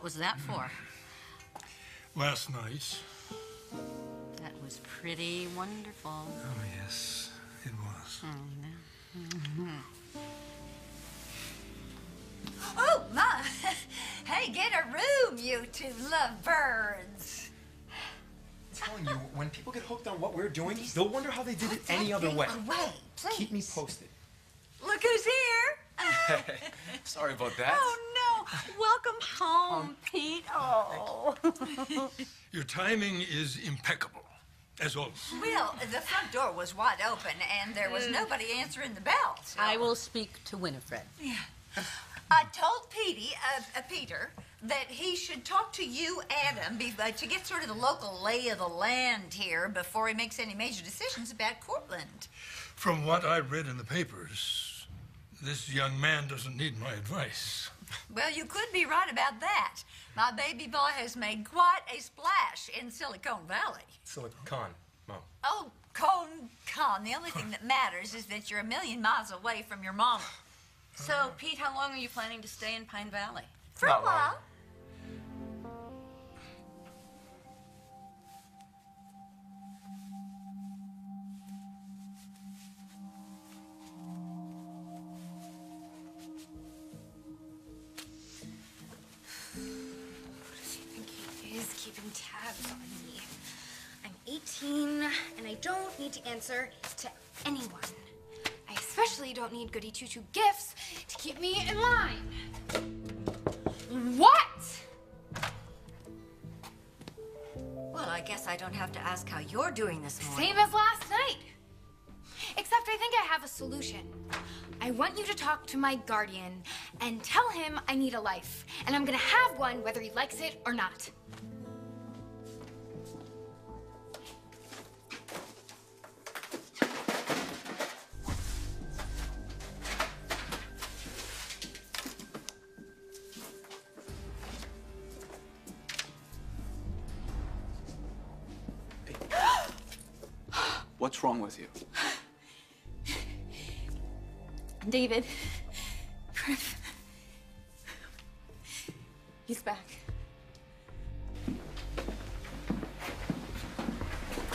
What was that for? Last night. That was pretty wonderful. Oh, yes, it was. Oh, Ma. Hey, get a room, you two lovebirds. I'm telling you, when people get hooked on what we're doing, they'll wonder how they did it any other way. Please. Keep me posted. Look who's here. Sorry about that. Oh, no. Welcome home, Pete. Oh. Your timing is impeccable, as always. Well, the front door was wide open, and there was nobody answering the bell. So. I will speak to Winifred. Yeah. I told Peter, that he should talk to you, Adam, to get sort of the local lay of the land here before he makes any major decisions about Cortland. From what I read in the papers, this young man doesn't need my advice. Well, you could be right about that. My baby boy has made quite a splash in Silicon Valley. Silicon, Mom. Oh, Con. The only thing that matters is that you're a million miles away from your mama. So, Pete, how long are you planning to stay in Pine Valley? For a while. Is keeping tabs on me. I'm 18, and I don't need to answer to anyone. I especially don't need goody two-two gifts to keep me in line. What? Well, I guess I don't have to ask how you're doing this morning. Same as last night. Except I think I have a solution. I want you to talk to my guardian and tell him I need a life. And I'm gonna have one whether he likes it or not. What's wrong with you? David. He's back.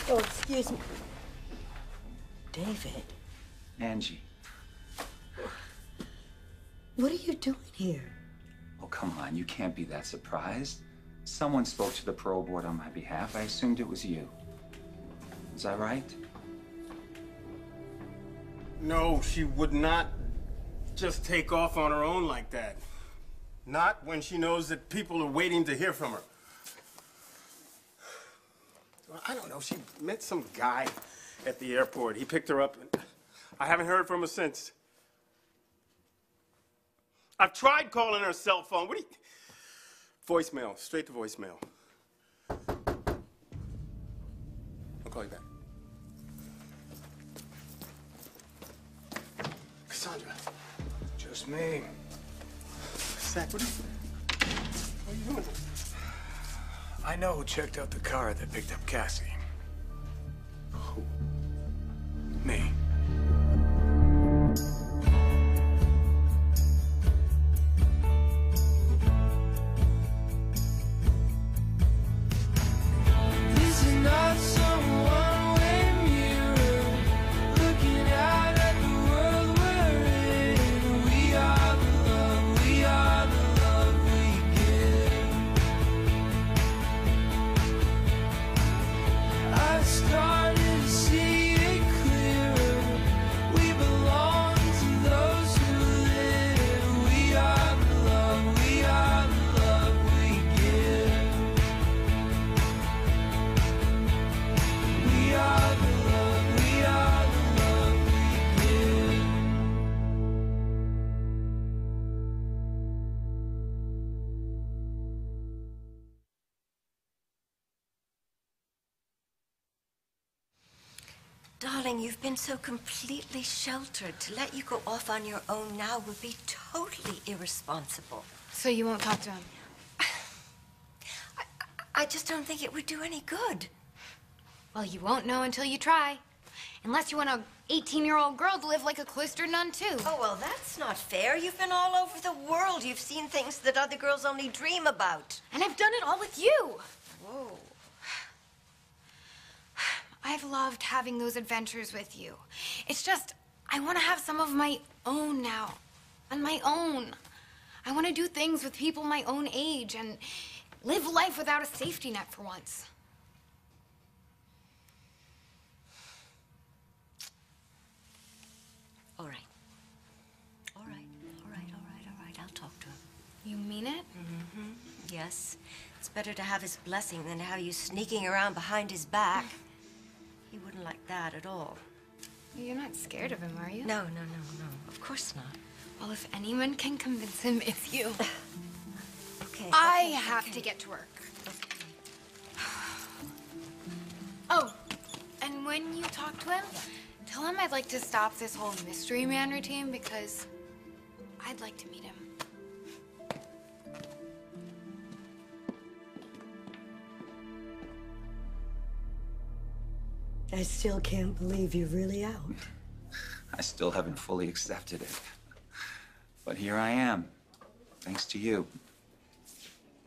Oh, excuse me. David. Angie. What are you doing here? Oh, come on. You can't be that surprised. Someone spoke to the parole board on my behalf. I assumed it was you. Is that right? No, she would not just take off on her own like that. Not when she knows that people are waiting to hear from her. Well, I don't know, she met some guy at the airport. He picked her up, and I haven't heard from her since. I've tried calling her cell phone. What do you... Voicemail, straight to voicemail. I'll call you back. Cassandra. Just me. Zach, what are you doing? I know who checked out the car that picked up Cassie. Who? Me. Darling, you've been so completely sheltered. To let you go off on your own now would be totally irresponsible. So you won't talk to him? I just don't think it would do any good. Well, you won't know until you try. Unless you want a 18-year-old girl to live like a cloistered nun, too. Oh, well, that's not fair. You've been all over the world. You've seen things that other girls only dream about. And I've done it all with you. Whoa. I've loved having those adventures with you. It's just, I want to have some of my own now. On my own. I want to do things with people my own age and live life without a safety net for once. All right. All right. All right. All right. All right. I'll talk to him. You mean it? Mm-hmm. Yes. It's better to have his blessing than to have you sneaking around behind his back. He wouldn't like that at all. You're not scared of him, are you? No, no, no, no. Of course not. Well, if anyone can convince him, it's you. Okay. I have to get to work. Oh, and when you talk to him, tell him I'd like to stop this whole mystery man routine because I'd like to meet him. I still can't believe you're really out. I still haven't fully accepted it. But here I am, thanks to you.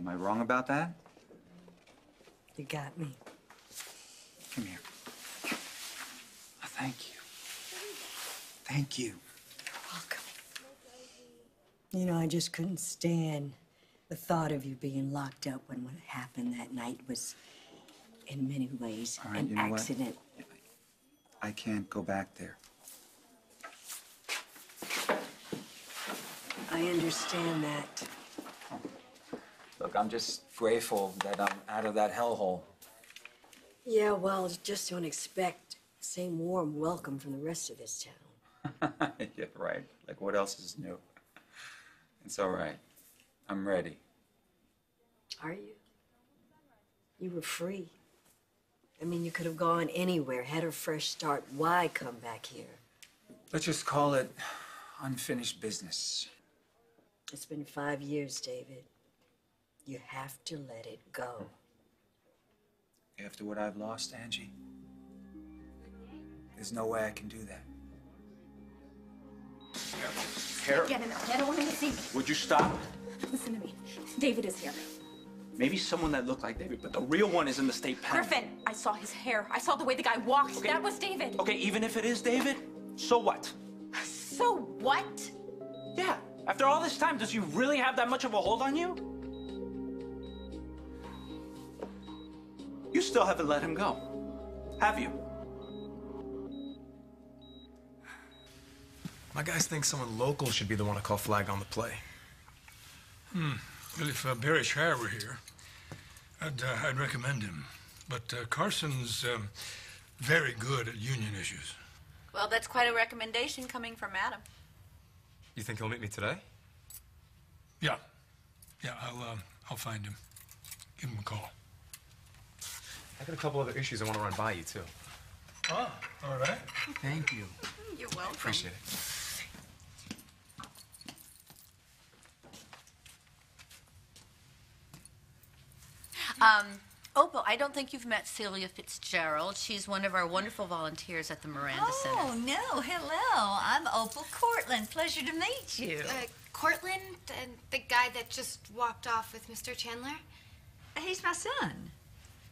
Am I wrong about that? You got me. Come here. Thank you. Thank you. You're welcome. You know, I just couldn't stand the thought of you being locked up when what happened that night was, in many ways, All right, an you know accident. What? I can't go back there. I understand that. Look, I'm just grateful that I'm out of that hellhole. Yeah, well, just don't expect the same warm welcome from the rest of this town. Yeah, right. Like, what else is new? It's all right. I'm ready. Are you? You were free. I mean, you could have gone anywhere, had a fresh start. Why come back here? Let's just call it unfinished business. It's been 5 years, David. You have to let it go. After what I've lost, Angie, there's no way I can do that. Hair, Get in there. I don't want him to see me. would you stop? Listen to me. David is here. Maybe someone that looked like David, but the real one is in the state pen. Griffin, I saw his hair. I saw the way the guy walked. Okay. That was David. Okay, even if it is David, so what? So what? Yeah, after all this time, does he really have that much of a hold on you? You still haven't let him go, have you? My guys think someone local should be the one to call flag on the play. Well, if Barry Shire were here, I'd recommend him. But Carson's very good at union issues. Well, that's quite a recommendation coming from Adam. You think he'll meet me today? Yeah. Yeah, I'll find him. Give him a call. I got a couple other issues I want to run by you, too. Ah, all right. Thank you. You're welcome. Appreciate it. Opal, I don't think you've met Celia Fitzgerald. She's one of our wonderful volunteers at the Miranda Center. Oh, no. Hello. I'm Opal Cortland. Pleasure to meet you. Cortland, the guy that just walked off with Mr. Chandler? He's my son.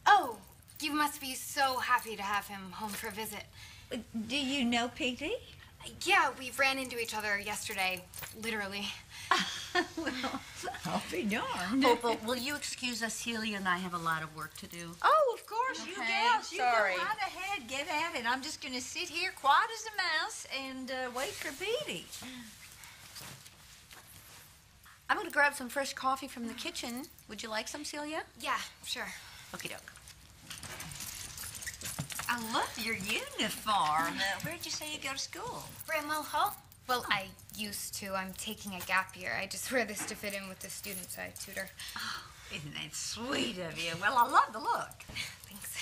Oh, you must be so happy to have him home for a visit. Do you know Petey? Yeah, we ran into each other yesterday, literally. Well, I'll be darned. Opal, will you excuse us? Celia and I have a lot of work to do. Oh, of course, you Okay, gals. You sorry. go right ahead. Get at it. I'm just going to sit here quiet as a mouse and wait for Petey. I'm going to grab some fresh coffee from the kitchen. Would you like some, Celia? Yeah, sure. Okie doke. I love your uniform. Where'd you say you go to school? Bramwell Hall? Well, I used to. I'm taking a gap year. I just wear this to fit in with the students I tutor. Oh, isn't that sweet of you? Well, I love the look. Thanks.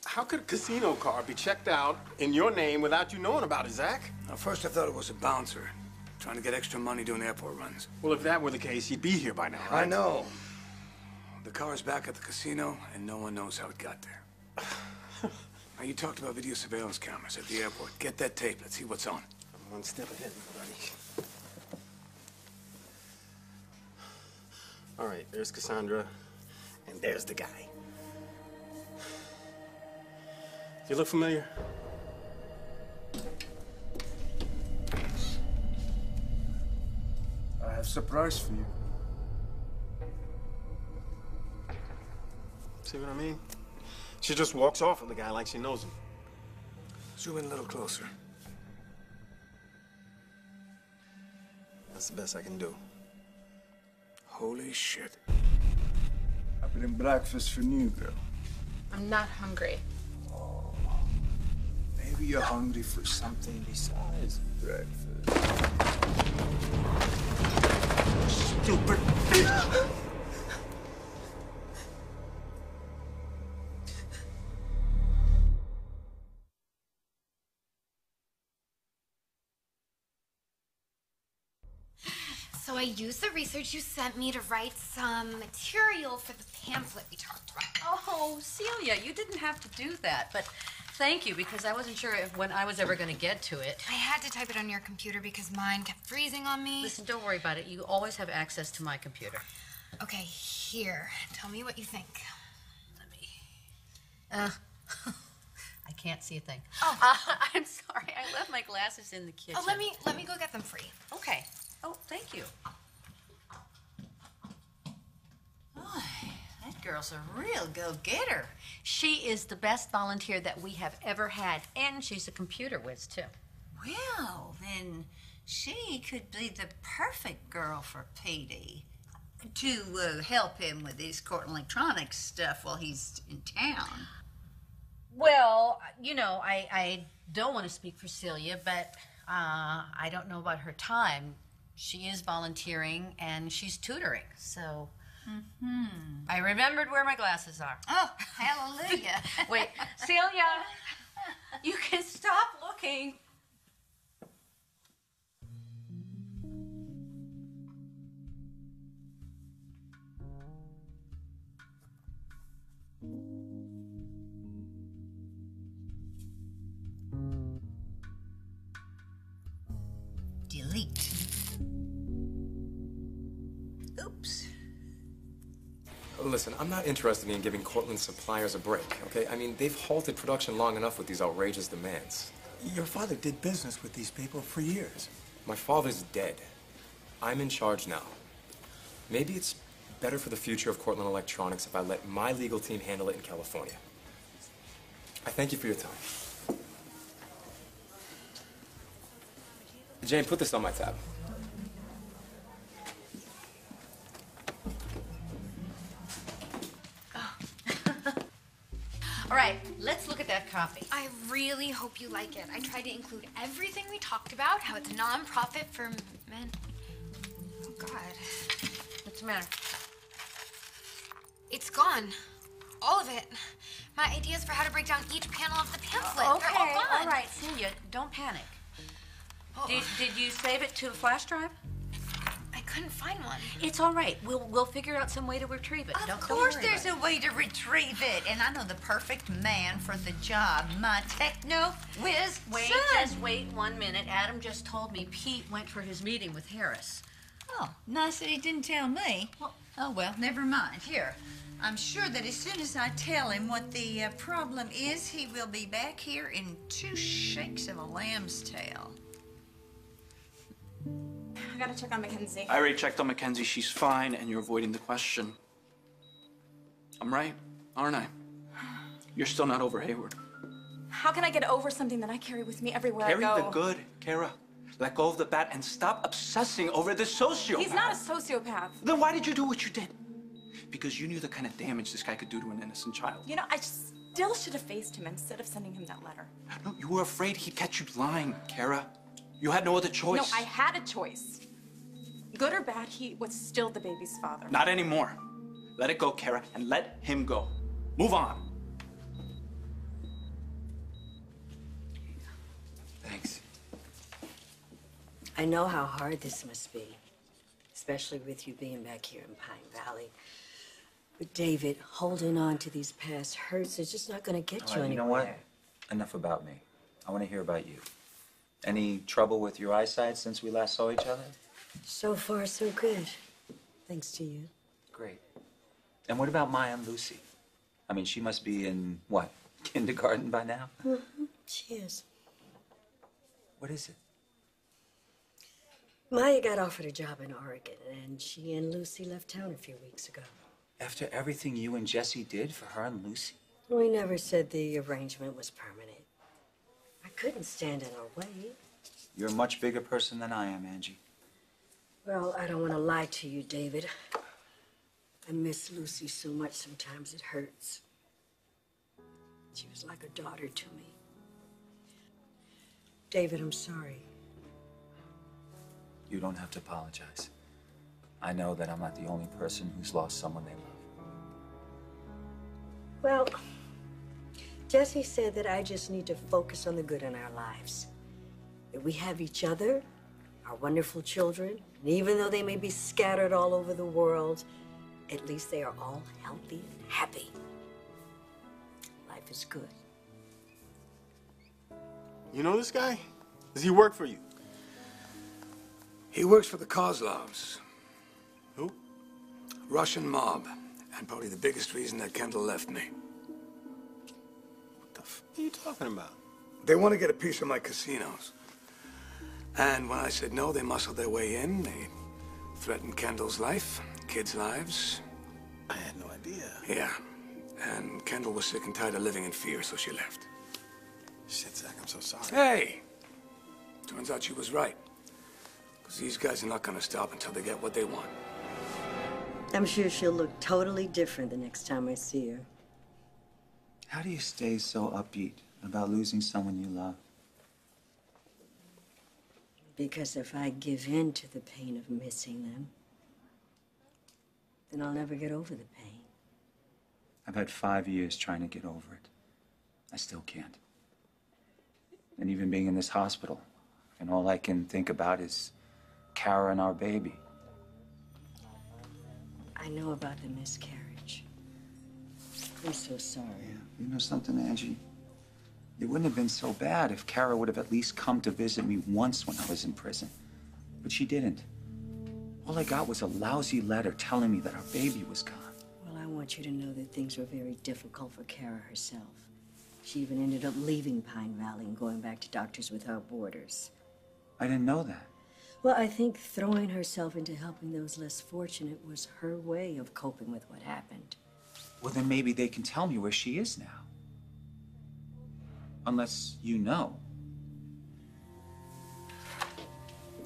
How could a casino car be checked out in your name without you knowing about it, Zach? Now, first I thought it was a bouncer trying to get extra money doing airport runs. Well, if that were the case, he'd be here by now, right? I know. The car's back at the casino, and no one knows how it got there. Now, you talked about video surveillance cameras at the airport. Get that tape. Let's see what's on. I'm one step ahead, buddy. All right, there's Cassandra, and there's the guy. You look familiar? I have a surprise for you. See what I mean? She just walks off with the guy like she knows him. Zoom in a little closer. That's the best I can do. Holy shit. Happening breakfast for new girl. I'm not hungry. Maybe you're hungry for something besides breakfast. Stupid bitch! So I used the research you sent me to write some material for the pamphlet we talked about. Oh, Celia, you didn't have to do that, but thank you, because I wasn't sure when I was ever going to get to it. I had to type it on your computer because mine kept freezing on me. Listen, don't worry about it. You always have access to my computer. Okay, here. Tell me what you think. Let me... I can't see a thing. Oh. I'm sorry. I left my glasses in the kitchen. Oh, let me go get them for you. Okay. Oh, thank you. Boy, that girl's a real go-getter. She is the best volunteer that we have ever had, and she's a computer whiz, too. Well, then she could be the perfect girl for Petey to help him with his Cortland Electronics stuff while he's in town. Well, you know, I don't want to speak for Celia, but I don't know about her time. She is volunteering, and she's tutoring, so... Mm-hmm. I remembered where my glasses are. Oh, hallelujah. Wait, Celia, you can stop looking. Delete. Oops. Listen, I'm not interested in giving Cortland suppliers a break, okay? I mean, they've halted production long enough with these outrageous demands. Your father did business with these people for years. My father's dead. I'm in charge now. Maybe it's better for the future of Cortland Electronics if I let my legal team handle it in California. I thank you for your time. Jane, put this on my tab. All right, let's look at that copy. I really hope you like it. I tried to include everything we talked about, how it's a non-profit for men. Oh, God. What's the matter? It's gone. All of it. My ideas for how to break down each panel of the pamphlet. Okay, They're all gone. all right, Celia, don't panic. Oh. Did you save it to a flash drive? I couldn't find one. It's all right. We'll figure out some way to retrieve it. Of course there's a way to retrieve it, and I know the perfect man for the job. My techno whiz Wait, son. just wait 1 minute. Adam just told me Pete went for his meeting with Harris. Oh, nice that he didn't tell me. Oh, well, never mind. Here, I'm sure that as soon as I tell him what the problem is, he will be back here in 2 shakes of a lamb's tail. I gotta check on Mackenzie. I already checked on Mackenzie. She's fine, and you're avoiding the question. I'm right, aren't I? You're still not over Hayward. How can I get over something that I carry with me everywhere Carry I go? the good, Kara. Let go of the bad and stop obsessing over this sociopath. He's not a sociopath. Then why did you do what you did? Because you knew the kind of damage this guy could do to an innocent child. You know, I still should have faced him instead of sending him that letter. No, you were afraid he'd catch you lying, Kara. You had no other choice. No, I had a choice. Good or bad, he was still the baby's father. Not anymore. Let it go, Kara, and let him go. Move on. Thanks. I know how hard this must be, especially with you being back here in Pine Valley. But David, holding on to these past hurts is just not going to get All you right, anywhere. you know what? Enough about me. I want to hear about you. Any trouble with your eyesight since we last saw each other? So far, so good. Thanks to you. Great. And what about Maya and Lucy? I mean, she must be in, what, kindergarten by now? Mm-hmm. She is. What is it? Maya got offered a job in Oregon, and she and Lucy left town a few weeks ago. After everything you and Jesse did for her and Lucy? We never said the arrangement was permanent. I couldn't stand in our way. You're a much bigger person than I am, Angie. Well, I don't want to lie to you, David. I miss Lucy so much sometimes it hurts. She was like a daughter to me. David, I'm sorry. You don't have to apologize. I know that I'm not the only person who's lost someone they love. Well, Jesse said that I just need to focus on the good in our lives. That we have each other, our wonderful children, and even though they may be scattered all over the world, at least they are all healthy and happy. Life is good. You know this guy? Does he work for you? He works for the Kozlovs. Who? Russian mob. And probably the biggest reason that Kendall left me. What the f are you talking about? They want to get a piece of my casinos. And when I said no, they muscled their way in. They threatened Kendall's life, kids' lives. I had no idea. Yeah. And Kendall was sick and tired of living in fear, so she left. Shit, Zach, I'm so sorry. Hey! Turns out she was right. Because these guys are not going to stop until they get what they want. I'm sure she'll look totally different the next time I see her. How do you stay so upbeat about losing someone you love? Because if I give in to the pain of missing them, then I'll never get over the pain. I've had 5 years trying to get over it. I still can't. And even being in this hospital, and all I can think about is Kara and our baby. I know about the miscarriage. I'm so sorry. Yeah. You know something, Angie? It wouldn't have been so bad if Kara would have at least come to visit me once when I was in prison. But she didn't. All I got was a lousy letter telling me that our baby was gone. Well, I want you to know that things were very difficult for Kara herself. She even ended up leaving Pine Valley and going back to Doctors Without Borders. I didn't know that. Well, I think throwing herself into helping those less fortunate was her way of coping with what happened. Well, then maybe they can tell me where she is now. Unless you know.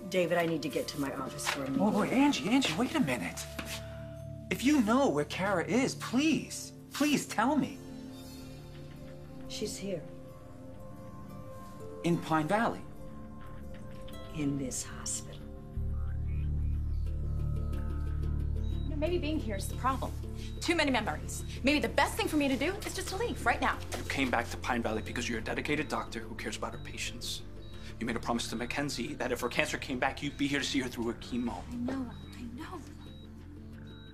David, I need to get to my office for a minute. Oh, boy, Angie, wait a minute. If you know where Kara is, please tell me. She's here. In Pine Valley? In this hospital. You know, maybe being here is the problem. Too many memories. Maybe the best thing for me to do is just to leave right now. You came back to Pine Valley because you're a dedicated doctor who cares about her patients. You made a promise to Mackenzie that if her cancer came back, you'd be here to see her through her chemo. I know.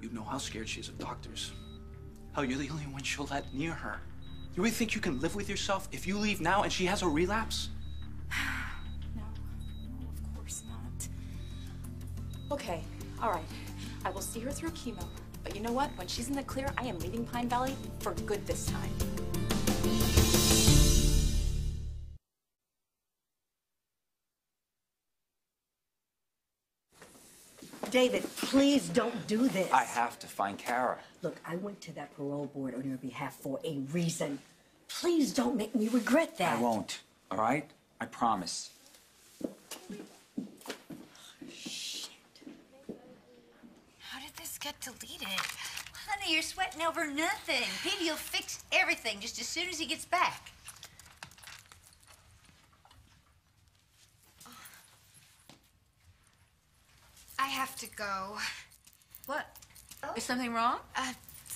You know how scared she is of doctors. How you're the only one she'll let near her. You really think you can live with yourself if you leave now and she has a relapse? No, of course not. Okay, all right. I will see her through chemo. But you know what? When she's in the clear, I am leaving Pine Valley for good this time. David, please don't do this. I have to find Kara. Look, I went to that parole board on your behalf for a reason. Please don't make me regret that. I won't, all right? I promise. Shit. How did this get deleted? Honey, you're sweating over nothing. Petey will fix everything just as soon as he gets back. I have to go. What? Is something wrong?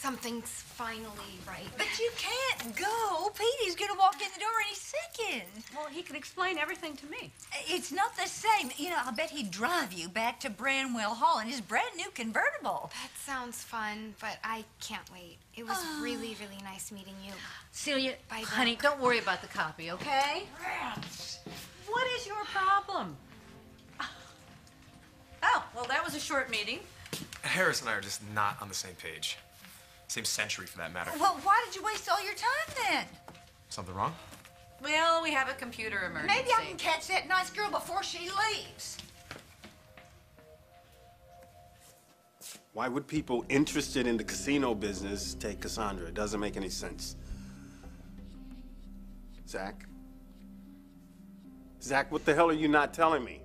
something's finally right. But you can't go. Petey's gonna walk in the door any second. Well, he can explain everything to me. It's not the same. You know, I bet he'd drive you back to Branwell Hall in his brand new convertible. That sounds fun, but I can't wait. It was really, really nice meeting you. Celia, Bye, honey, Doc. don't worry about the copy, okay? What is your problem? Oh, well, that was a short meeting. Harris and I are just not on the same page. Same century, for that matter. Well, why did you waste all your time then? Something wrong? Well, we have a computer emergency. Maybe I can catch that nice girl before she leaves. Why would people interested in the casino business take Cassandra? It doesn't make any sense. Zach? Zach, what the hell are you not telling me?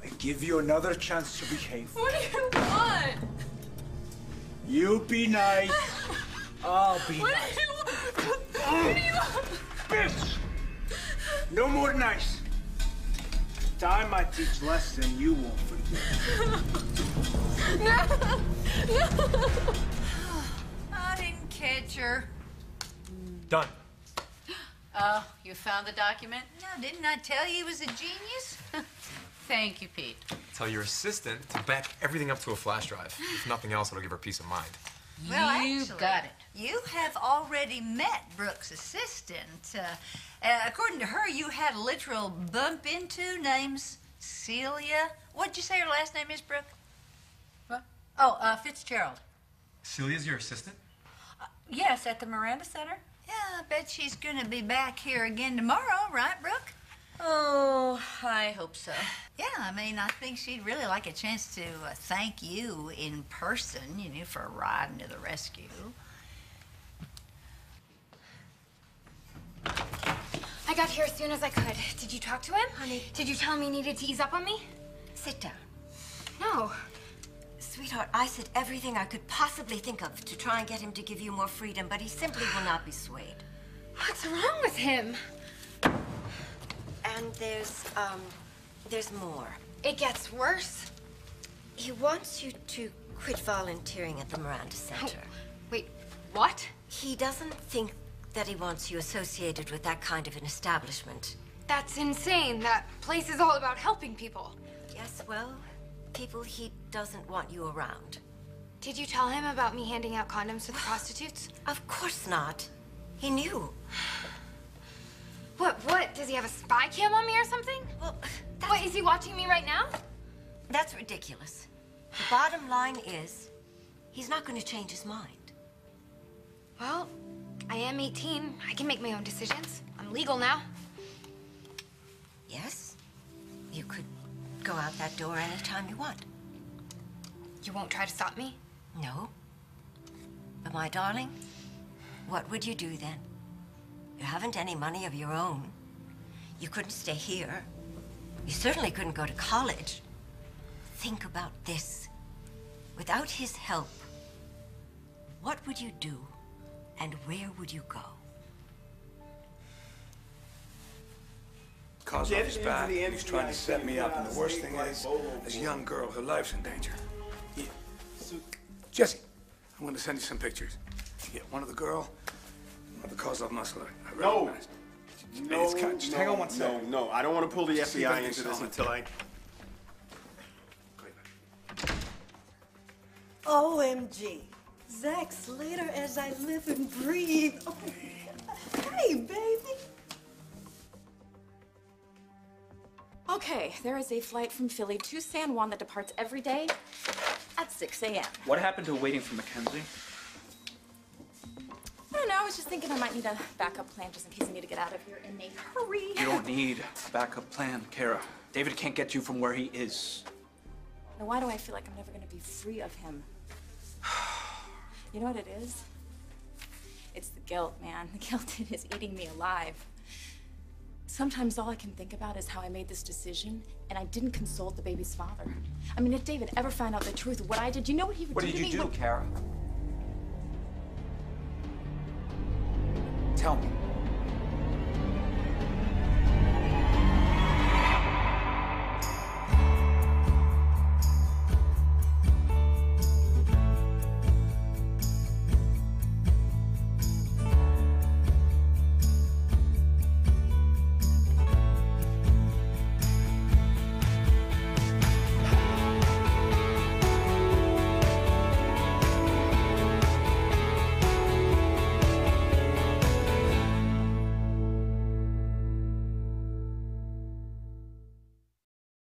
I give you another chance to behave. What do you want? You be nice. I'll be nice. What do you want? Bitch! No more nice. Time I teach less than you won't forget. No! I didn't catch her. Done. Oh, you found the document? No, didn't I tell you he was a genius? Thank you, Pete. Tell your assistant to back everything up to a flash drive. If nothing else, it'll give her peace of mind. Well, You actually, got it. You have already met Brooke's assistant. According to her, you had a literal bump into. Name's Celia. What'd you say her last name is, Brooke? What? Oh, Fitzgerald. Celia's your assistant? Yes, at the Miranda Center. Yeah, I bet she's gonna be back here again tomorrow, right, Brooke? Oh, I hope so. Yeah, I mean, I think she'd really like a chance to thank you in person, you know, for riding to the rescue. I got here as soon as I could. Did you talk to him? Honey. Did you tell him he needed to ease up on me? Sit down. No. Sweetheart, I said everything I could possibly think of to try and get him to give you more freedom, but he simply will not be swayed. What's wrong with him? And there's more. It gets worse. He wants you to quit volunteering at the Miranda Center. Wait, what? He doesn't think that he wants you associated with that kind of an establishment. That's insane. That place is all about helping people. Yes, well, people he doesn't want you around. Did you tell him about me handing out condoms to the prostitutes? Of course not. He knew. What? Does he have a spy cam on me or something? Well, What, is he watching me right now? that's ridiculous. The bottom line is, he's not going to change his mind. Well, I am 18. I can make my own decisions. I'm legal now. Yes? You could go out that door anytime you want. You won't try to stop me? No. But my darling, what would you do then? You haven't any money of your own. You couldn't stay here. You certainly couldn't go to college. Think about this. Without his help, what would you do and where would you go? Kozlov is back. He's trying to set me up, and the worst thing is, this young girl, her life's in danger. Yeah. Jesse, I'm going to send you some pictures. Yeah, one of the girl, one of the Kozlov muscular. I No. recognize. Hey, it's cut. Just hang on one second. No, I don't want to pull the See if FBI anything's into this solid. until I... OMG. Zack Slater as I live and breathe. Oh, hey, baby. Okay, there is a flight from Philly to San Juan that departs every day at 6 a.m. What happened to waiting for Mackenzie? I don't know, I was just thinking I might need a backup plan just in case I need to get out of here in a hurry. You don't need a backup plan, Kara. David can't get you from where he is. Now, why do I feel like I'm never going to be free of him? You know what it is? It's the guilt, man. The guilt is eating me alive. Sometimes all I can think about is how I made this decision, and I didn't consult the baby's father. I mean, if David ever found out the truth of what I did, you know what he would do to me? What did you do, Kara? Tell me.